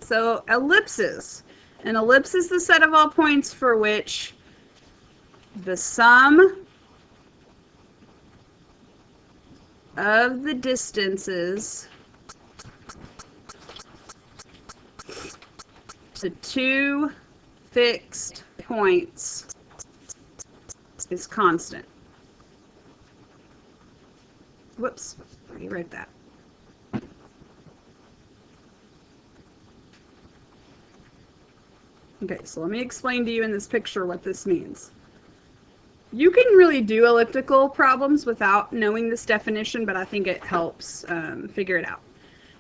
So ellipses. An ellipse is the set of all points for which the sum of the distances to two fixed points is constant. Whoops, rewrite that. Okay, so let me explain to you in this picture what this means. You can really do elliptical problems without knowing this definition, but I think it helps figure it out.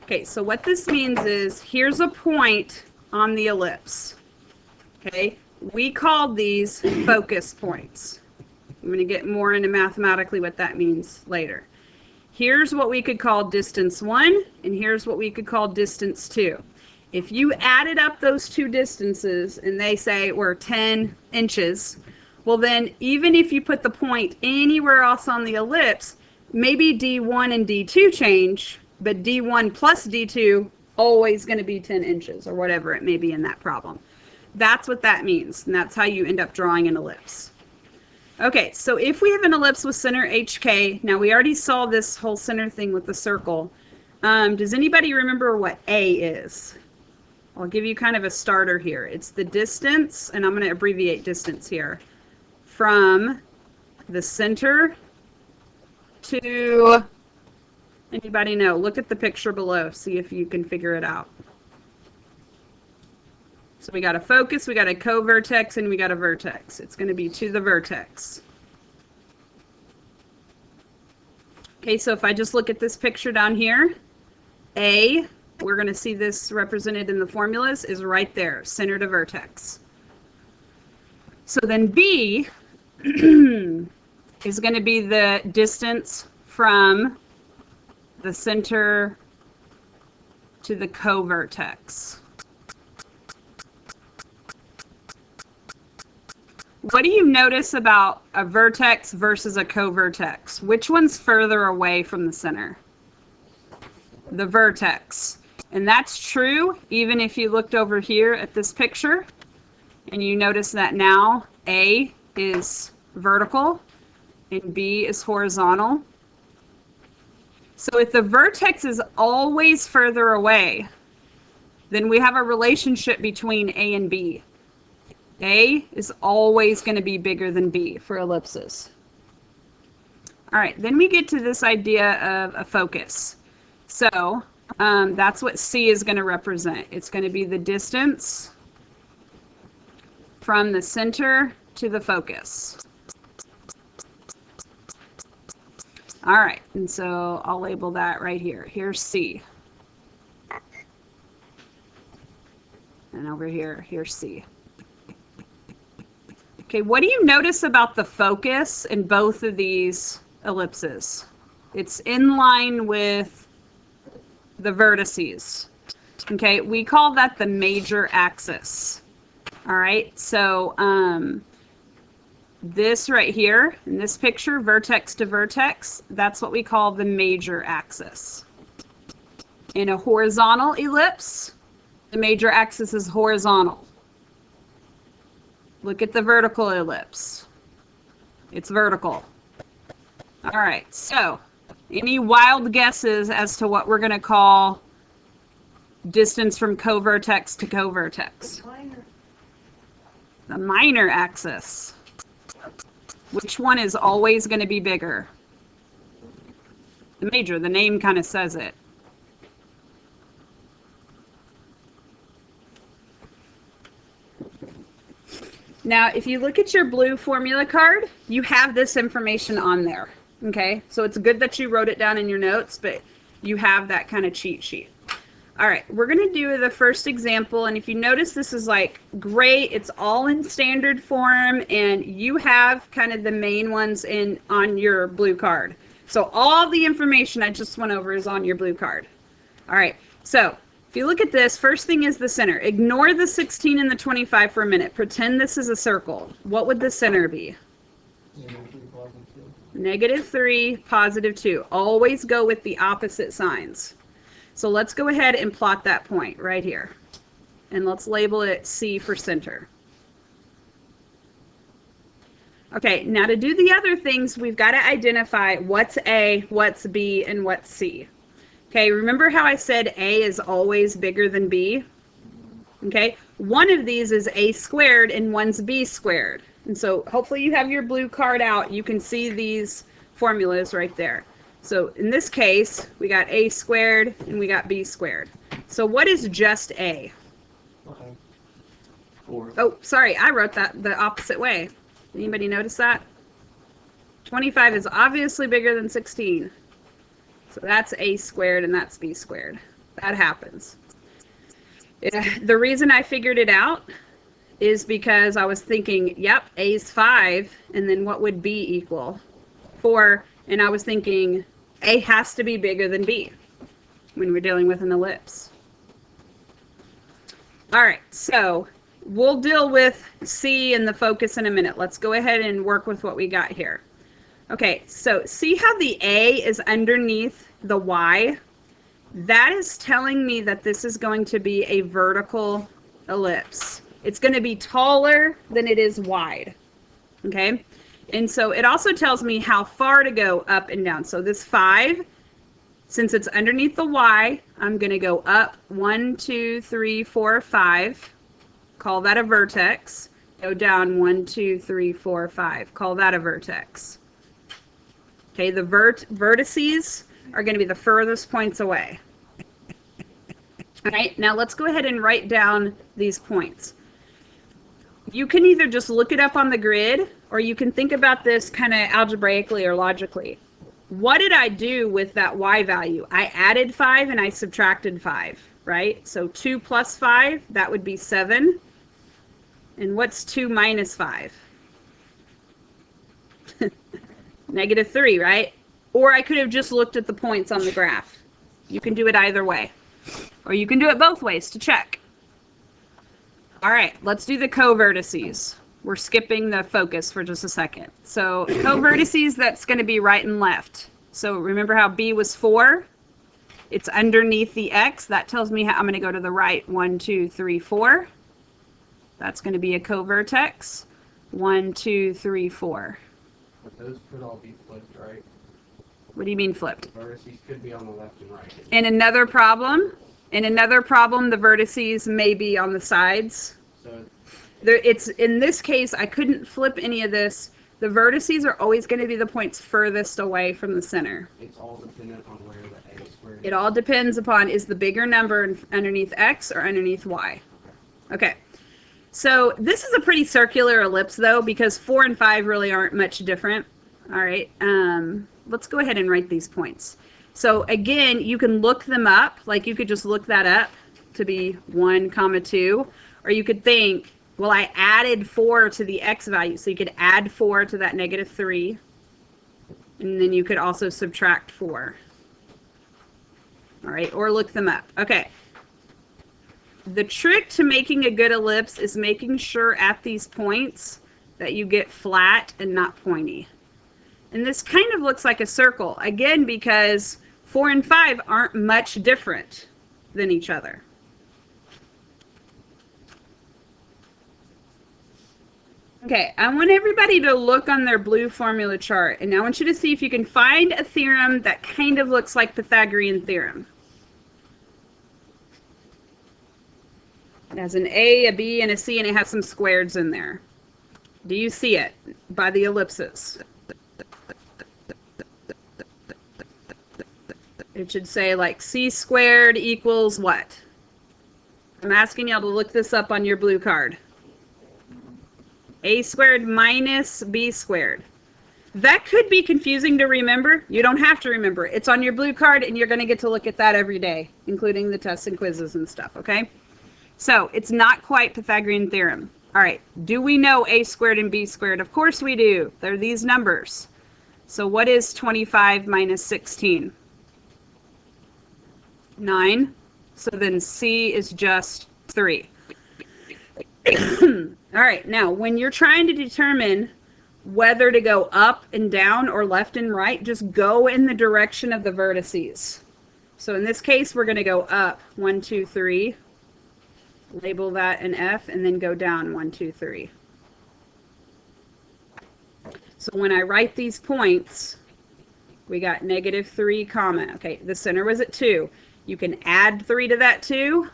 Okay, so what this means is, here's a point on the ellipse. Okay, we call these focus points. I'm going to get more into mathematically what that means later. Here's what we could call distance 1, and here's what we could call distance 2. If you added up those two distances and they say were 10 inches, well then even if you put the point anywhere else on the ellipse, maybe D1 and D2 change, but D1 plus D2 always going to be 10 inches or whatever it may be in that problem. That's what that means, and that's how you end up drawing an ellipse. Okay, so if we have an ellipse with center HK, now we already saw this whole center thing with the circle. Does anybody remember what A is? I'll give you kind of a starter here. It's the distance, and I'm going to abbreviate distance here, from the center to, anybody know? Look at the picture below, see if you can figure it out. So we got a focus, we got a co-vertex, and we got a vertex. It's going to be to the vertex. Okay, so if I just look at this picture down here, A, we're going to see this represented in the formulas, is right there, center to vertex. So then B is going to be the distance from the center to the co-vertex. What do you notice about a vertex versus a co-vertex? Which one's further away from the center? The vertex. And that's true even if you looked over here at this picture and you notice that now A is vertical and B is horizontal. So if the vertex is always further away, then we have a relationship between A and B. A is always going to be bigger than B for ellipses. All right, then we get to this idea of a focus. So that's what C is going to represent. It's going to be the distance from the center to the focus. All right, and so I'll label that right here. Here's C. And over here, here's C. Okay, what do you notice about the focus in both of these ellipses? It's in line with the vertices. Okay, we call that the major axis. All right, so this right here, in this picture, vertex to vertex, that's what we call the major axis. In a horizontal ellipse, the major axis is horizontal. Look at the vertical ellipse. It's vertical. All right, so any wild guesses as to what we're going to call distance from co-vertex to co-vertex? The minor axis. Which one is always going to be bigger? The major. The name kind of says it. Now, if you look at your blue formula card, you have this information on there, okay? So it's good that you wrote it down in your notes, but you have that kind of cheat sheet. All right, we're going to do the first example, and if you notice, this is like great. It's all in standard form, and you have kind of the main ones on your blue card. So all the information I just went over is on your blue card. All right, so if you look at this, first thing is the center. Ignore the 16 and the 25 for a minute. Pretend this is a circle. What would the center be? -3, +2. Always go with the opposite signs. So let's go ahead and plot that point right here. and let's label it C for center. Okay, now to do the other things, we've got to identify what's A, what's B, and what's C. Okay, remember how I said A is always bigger than B? Okay, one of these is A squared and one's B squared. And so hopefully you have your blue card out. You can see these formulas right there. So in this case, we got A squared and we got B squared. So what is just A? Okay. 4. Oh, sorry, I wrote that the opposite way. Anybody notice that? 25 is obviously bigger than 16. So that's A squared and that's B squared. That happens. The reason I figured it out is because I was thinking, yep, A is 5, and then what would B equal? 4, and I was thinking A has to be bigger than B when we're dealing with an ellipse. All right, so we'll deal with C and the focus in a minute. Let's go ahead and work with what we got here. Okay, so see how the A is underneath the Y? That is telling me that this is going to be a vertical ellipse. It's going to be taller than it is wide. Okay, and so it also tells me how far to go up and down. So this 5, since it's underneath the Y, I'm going to go up 1, 2, 3, 4, 5. Call that a vertex. Go down 1, 2, 3, 4, 5. Call that a vertex. Okay, the vertices are going to be the furthest points away. All right, now let's go ahead and write down these points. You can either just look it up on the grid, or you can think about this kind of algebraically or logically. What did I do with that Y value? I added 5 and I subtracted 5, right? So 2 plus 5, that would be 7. And what's 2 minus 5? Negative 3, right? Or I could have just looked at the points on the graph. You can do it either way. Or you can do it both ways to check. All right, let's do the co-vertices. We're skipping the focus for just a second. So co-vertices, that's going to be right and left. So remember how B was 4? It's underneath the X. That tells me how I'm going to go to the right. 1, 2, 3, 4. That's going to be a co-vertex. 1, 2, 3, 4. But those could all be flipped, right? What do you mean flipped? The vertices could be on the left and right. In another problem, the vertices may be on the sides. So It's in this case, I couldn't flip any of this. The vertices are always going to be the points furthest away from the center. it's all dependent on where the A squared It all depends upon, is the bigger number underneath X or underneath Y? Okay. So this is a pretty circular ellipse though, because 4 and 5 really aren't much different. All right. Let's go ahead and write these points. So again, you can look them up. Like you could just look that up to be 1, 2, or you could think, well, I added 4 to the X value. So you could add 4 to that negative 3. And then you could also subtract 4. All right, or look them up. Okay. The trick to making a good ellipse is making sure at these points that you get flat and not pointy. And this kind of looks like a circle, again, because 4 and 5 aren't much different than each other. Okay, I want everybody to look on their blue formula chart, and I want you to see if you can find a theorem that kind of looks like Pythagorean Theorem. It has an A, a B, and a C, and it has some squares in there. Do you see it by the ellipses? It should say like C squared equals what? I'm asking y'all to look this up on your blue card. A squared minus B squared. That could be confusing to remember. You don't have to remember. It's on your blue card, and you're going to get to look at that every day, including the tests and quizzes and stuff, okay? So it's not quite Pythagorean Theorem. All right, do we know A squared and B squared? Of course we do. They're these numbers. So what is 25 minus 16? 9. So then C is just 3. All right, now when you're trying to determine whether to go up and down or left and right, just go in the direction of the vertices. So in this case, we're going to go up 1, 2, 3, Label that an F and then go down 1, 2, 3. So when I write these points, we got -3, comma. Okay, the center was at 2. You can add 3 to that 2,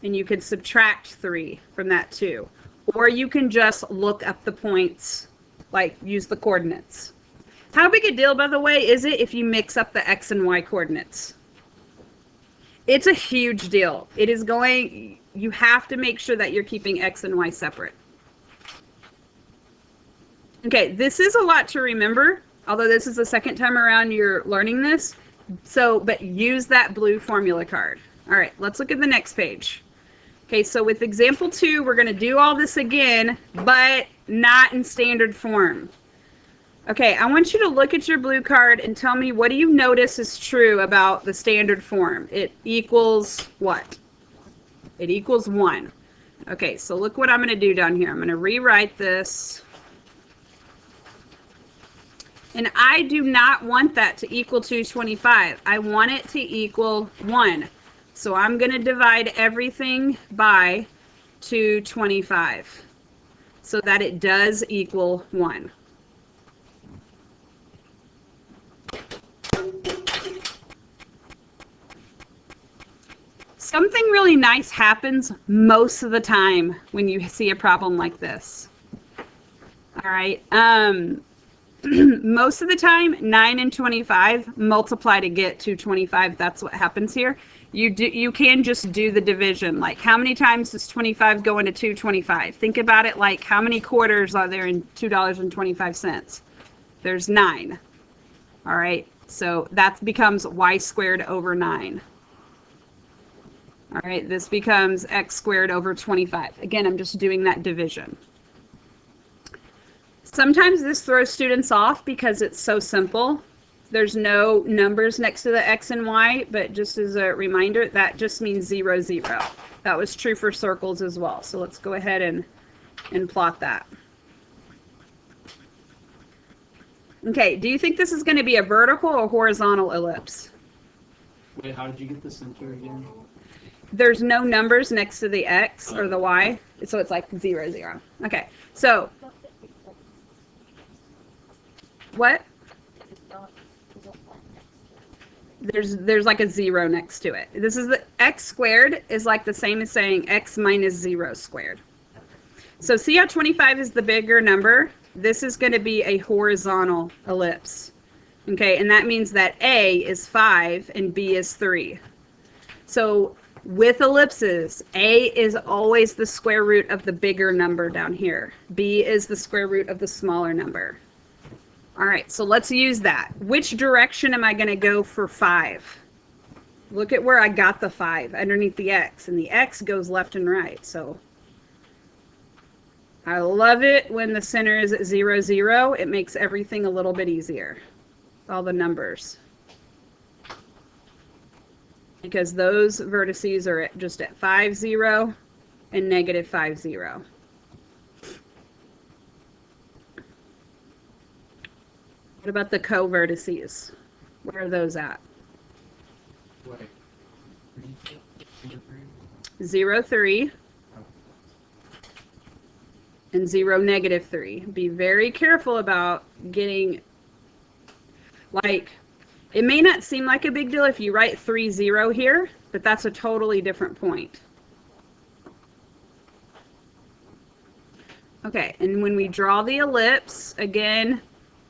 and you can subtract 3 from that 2. Or you can just look up the points, like use the coordinates. How big a deal, by the way, is it if you mix up the X and Y coordinates? It's a huge deal. It is going, you have to make sure that you're keeping X and Y separate. Okay, this is a lot to remember, although this is the second time around you're learning this. So, but use that blue formula card. All right, let's look at the next page. Okay, so with example 2, we're going to do all this again, but not in standard form. Okay, I want you to look at your blue card and tell me, what do you notice is true about the standard form? It equals what? It equals 1. Okay, so look what I'm going to do down here. I'm going to rewrite this. And I do not want that to equal 225. I want it to equal 1. So I'm going to divide everything by 225 so that it does equal 1. Something really nice happens most of the time when you see a problem like this. All right. Most of the time, 9 and 25 multiply to get to 25. That's what happens here. You can just do the division. Like, how many times does 25 go into 225? Think about it like, how many quarters are there in $2.25? There's 9. All right. So that becomes y squared over 9. All right. This becomes x squared over 25. Again, I'm just doing that division. Sometimes this throws students off because it's so simple. There's no numbers next to the x and y, but just as a reminder, that just means 0, 0. That was true for circles as well. So let's go ahead and plot that. Okay, do you think this is going to be a vertical or horizontal ellipse? Wait, how did you get the center again? There's no numbers next to the x or the y, so it's like 0, 0. Okay, so what? There's like a 0 next to it. This is the x squared is like the same as saying x minus 0 squared. So see how 25 is the bigger number? This is going to be a horizontal ellipse. Okay, and that means that A is 5 and B is 3. So with ellipses, A is always the square root of the bigger number down here. B is the square root of the smaller number. All right, so let's use that. Which direction am I going to go for 5? Look at where I got the 5, underneath the x, and the x goes left and right. So I love it when the center is at 0, 0. It makes everything a little bit easier, all the numbers. Because those vertices are just at 5, 0 and -5, 0. What about the co-vertices? Where are those at? Wait. 0, 3. And 0, -3. Be very careful about getting, like, it may not seem like a big deal if you write 3, 0 here, but that's a totally different point. Okay, and when we draw the ellipse, again,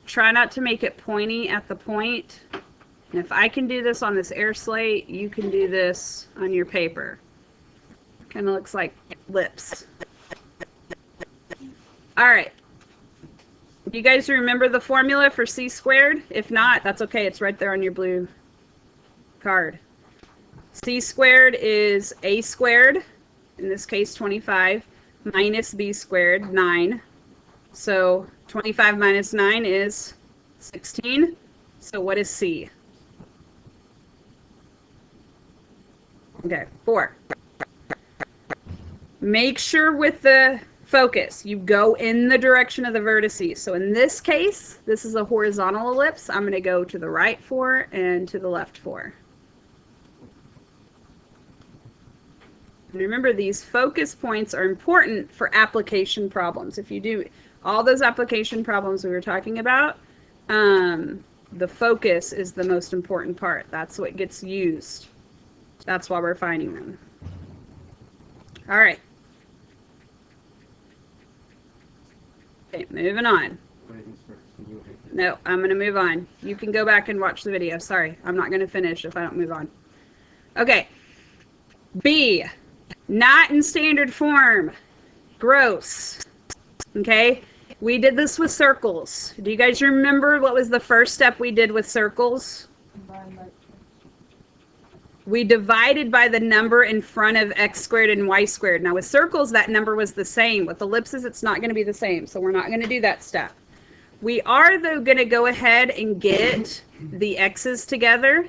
try not to make it pointy at the point. And if I can do this on this air slate, you can do this on your paper. Kind of looks like lips. All right. Do you guys remember the formula for c squared? If not, that's okay. It's right there on your blue card. C squared is a squared, in this case 25, minus b squared, 9. So 25 minus 9 is 16. So what is c? Okay, 4. Make sure with the focus, you go in the direction of the vertices. So in this case, this is a horizontal ellipse. I'm going to go to the right 4 and to the left 4. And remember, these focus points are important for application problems. If you do all those application problems we were talking about, the focus is the most important part. That's what gets used. That's why we're finding them. All right. Okay, moving on. No, I'm going to move on. You can go back and watch the video. Sorry, I'm not going to finish if I don't move on. Okay. B, not in standard form. Gross. Okay. We did this with circles. Do you guys remember what was the first step we did with circles? We divided by the number in front of x squared and y squared. Now with circles, that number was the same. With ellipses, it's not going to be the same, so we're not going to do that step. We are, though, going to go ahead and get the x's together.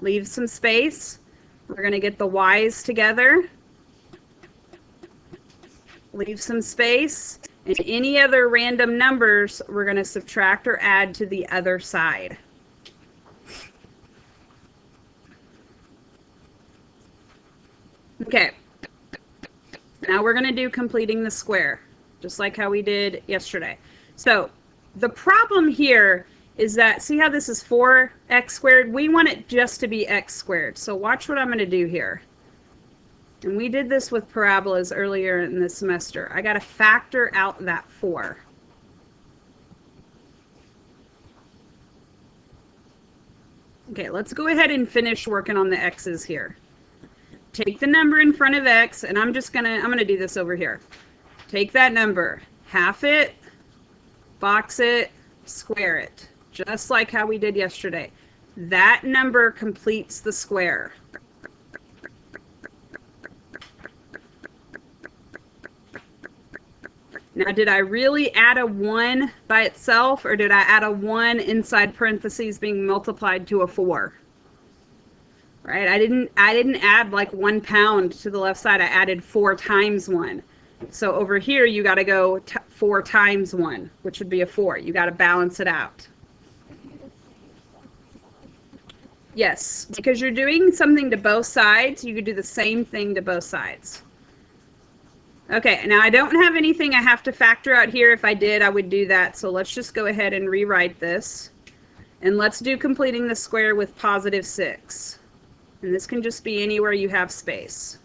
Leave some space. We're going to get the y's together. Leave some space. And any other random numbers, we're going to subtract or add to the other side. Okay. Now we're going to do completing the square, just like how we did yesterday. So the problem here is that, see how this is 4x squared? We want it just to be x squared. So watch what I'm going to do here. And we did this with parabolas earlier in the semester. I got to factor out that 4. Okay, let's go ahead and finish working on the x's here. Take the number in front of x, and I'm gonna do this over here. Take that number, half it, box it, square it, just like how we did yesterday. That number completes the square. Now, did I really add a 1 by itself, or did I add a 1 inside parentheses being multiplied to a 4? Right? I didn't add like 1 pound to the left side. I added 4 times 1. So over here, you got to go 4 times 1, which would be a 4. You got to balance it out. Yes, because you're doing something to both sides, you could do the same thing to both sides. Okay, now I don't have anything I have to factor out here. If I did, I would do that. So let's just go ahead and rewrite this. And let's do completing the square with positive 6. And this can just be anywhere you have space.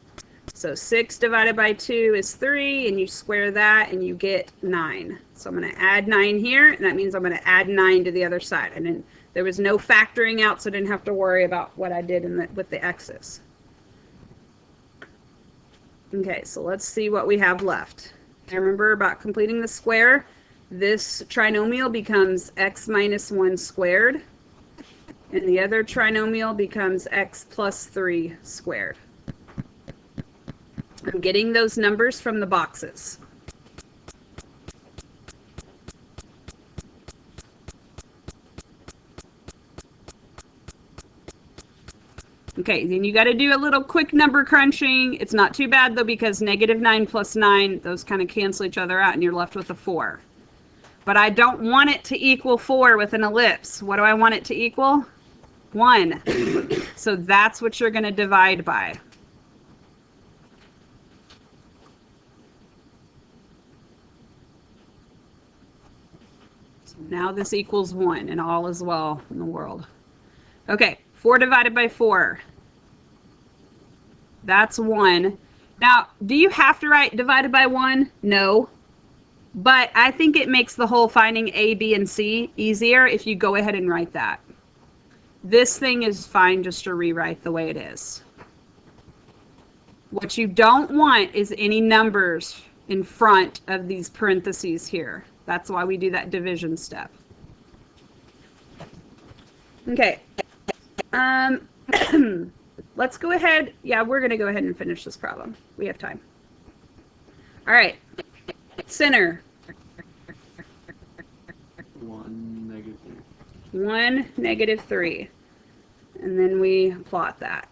So 6 divided by 2 is 3, and you square that, and you get 9. So I'm going to add 9 here, and that means I'm going to add 9 to the other side. And then there was no factoring out, so I didn't have to worry about what I did with the x's. Okay, so let's see what we have left. Now remember about completing the square. This trinomial becomes x minus 1 squared. And the other trinomial becomes x plus 3 squared. I'm getting those numbers from the boxes. Okay, then you got to do a little quick number crunching. It's not too bad though, because negative 9 plus 9, those kind of cancel each other out and you're left with a 4. But I don't want it to equal 4 with an ellipse. What do I want it to equal? 1. So that's what you're going to divide by. So now this equals 1 and all is well in the world. Okay, 4 divided by 4. That's 1. Now, do you have to write divided by 1? No. But I think it makes the whole finding A, B, and C easier if you go ahead and write that. This thing is fine just to rewrite the way it is. What you don't want is any numbers in front of these parentheses here. That's why we do that division step. Okay. Let's go ahead. Yeah, we're going to go ahead and finish this problem. We have time. All right. Center. 1, negative 3. 1, negative 3. And then we plot that.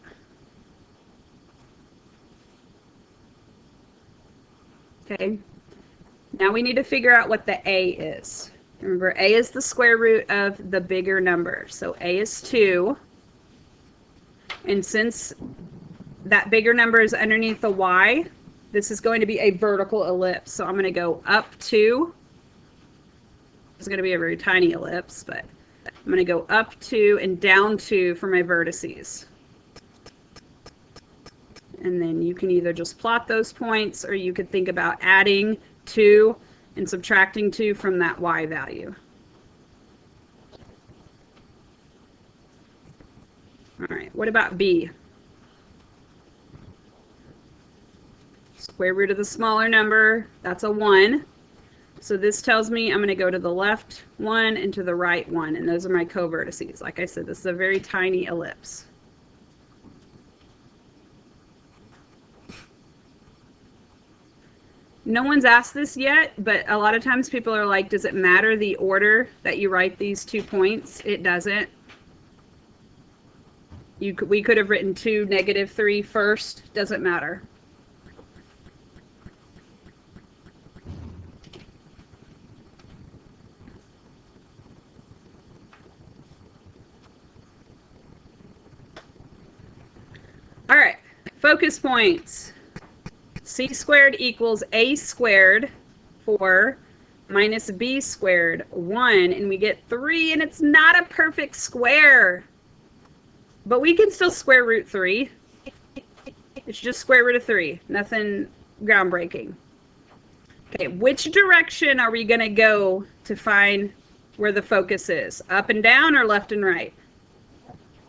Okay. Now we need to figure out what the A is. Remember, A is the square root of the bigger number. So A is 2. And since that bigger number is underneath the y. This is going to be a vertical ellipse. So I'm going to go up 2. It's going to be a very tiny ellipse, but I'm going to go up 2 and down 2 for my vertices. And then you can either just plot those points, or you could think about adding 2 and subtracting 2 from that y value. All right, what about b? Square root of the smaller number, that's a 1. So this tells me I'm going to go to the left 1 and to the right 1, and those are my co-vertices. Like I said, this is a very tiny ellipse. No one's asked this yet, but a lot of times people are like, does it matter the order that you write these 2 points? It doesn't. We could have written 2, -3 first. Doesn't matter. All right, focus points. C squared equals A squared 4 minus B squared 1, and we get 3, and it's not a perfect square. But we can still square root 3. It's just square root of 3. Nothing groundbreaking. Okay, which direction are we going to go to find where the focus is? Up and down or left and right?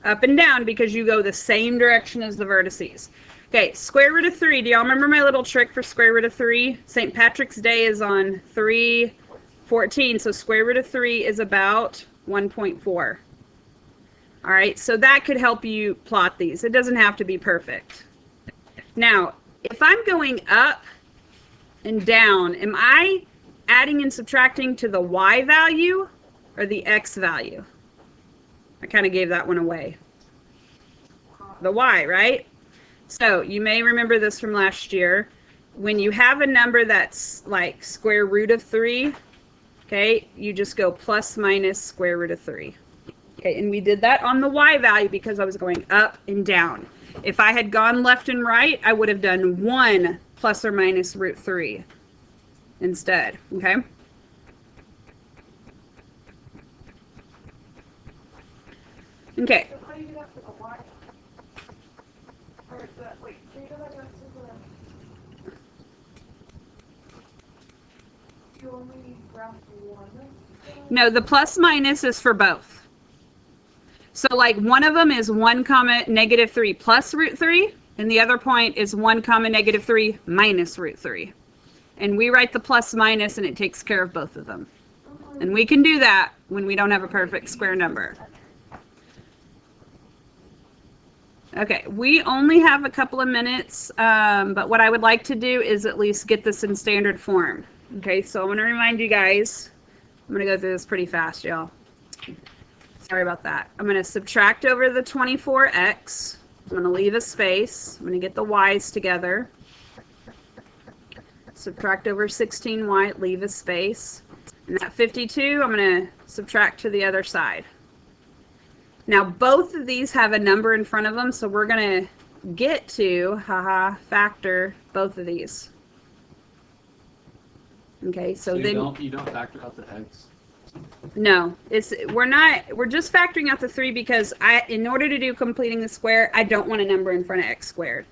Up and down, because you go the same direction as the vertices. Okay, square root of 3. Do y'all remember my little trick for square root of 3? St. Patrick's Day is on 3/14, so square root of 3 is about 1.4. All right, so that could help you plot these. It doesn't have to be perfect. Now, if I'm going up and down, am I adding and subtracting to the y value or the x value? I kind of gave that one away. The y, right? So you may remember this from last year. When you have a number that's like square root of 3, okay, you just go plus minus square root of 3. Okay, and we did that on the y value because I was going up and down. If I had gone left and right, I would have done 1 plus or minus root 3 instead, okay? Okay. So how do you do that for the y? Or the, wait, can you do that to the... You only graph one? No, the plus minus is for both. So like one of them is 1 comma negative 3 plus root 3, and the other point is 1 comma negative 3 minus root 3. And we write the plus minus, and it takes care of both of them. And we can do that when we don't have a perfect square number. Okay, we only have a couple of minutes, but what I would like to do is at least get this in standard form. Okay, so I'm going to remind you guys, I'm going to go through this pretty fast, y'all. Sorry about that. I'm going to subtract over the 24x. I'm going to leave a space. I'm going to get the y's together. Subtract over 16y, leave a space. And that 52, I'm going to subtract to the other side. Now, both of these have a number in front of them, so we're going to get to, factor both of these. Okay, so then... You don't factor out the x? No, we're just factoring out the 3 because in order to do completing the square, I don't want a number in front of x squared.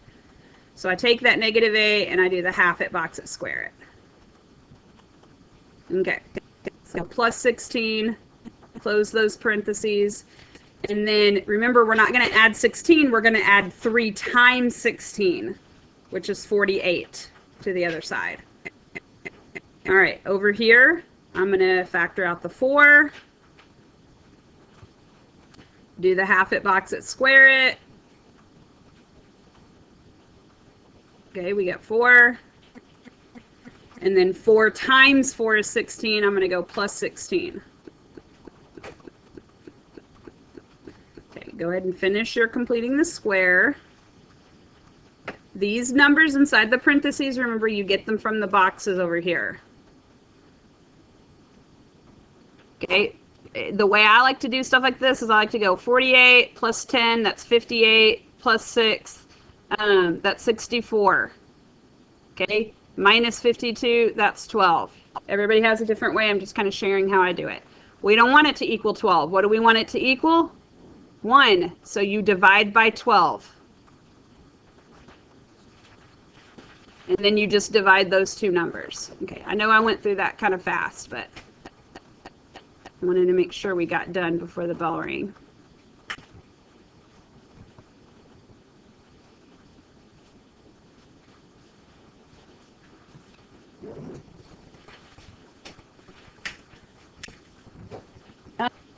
So I take that negative a and I do the half it box it square it. Okay, so plus 16, close those parentheses. And then remember, we're not going to add 16, we're going to add 3 times 16, which is 48 to the other side. All right, over here, I'm going to factor out the 4, do the half it box it square it. Okay, we got 4. And then 4 times 4 is 16. I'm going to go plus 16. Okay, go ahead and finish your completing the square. These numbers inside the parentheses, remember, you get them from the boxes over here. Okay, the way I like to do stuff like this is I like to go 48 plus 10, that's 58, plus 6, That's 64. Okay, minus 52, that's 12. Everybody has a different way. I'm just kind of sharing how I do it. We don't want it to equal 12. What do we want it to equal? 1. So you divide by 12. And then you just divide those two numbers. Okay, I know I went through that kind of fast, but I wanted to make sure we got done before the bell rang.